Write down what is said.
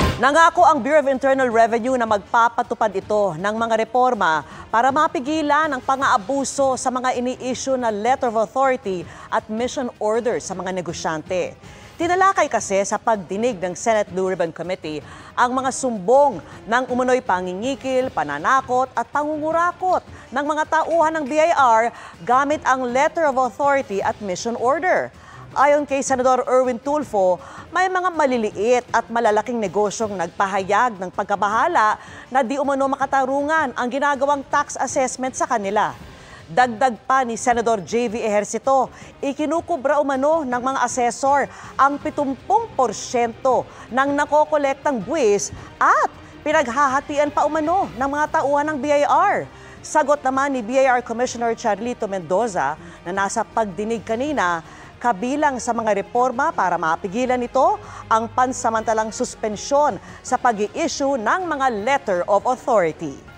Nangako ang Bureau of Internal Revenue na magpapatupad ito ng mga reforma para mapigilan ang pang-aabuso sa mga ini-issue na letter of authority at mission order sa mga negosyante. Tinalakay kasi sa pagdinig ng Senate Blue Ribbon Committee ang mga sumbong ng umunoy pangingikil, pananakot at pangungurakot ng mga tauhan ng BIR gamit ang letter of authority at mission order. Ayon kay Senador Erwin Tulfo, may mga maliliit at malalaking negosyong nagpahayag ng pagkabahala na di umano makatarungan ang ginagawang tax assessment sa kanila. Dagdag pa ni Senador J.V. Ejercito, ikinukubra umano ng mga asesor ang 70% ng nakokolektang buwis at pinaghahatian pa umano ng mga tauhan ng BIR. Sagot naman ni BIR Commissioner Charlito Mendoza na nasa pagdinig kanina, kabilang sa mga reforma para mapigilan ito ang pansamantalang suspensyon sa pag-i-issue ng mga letter of authority.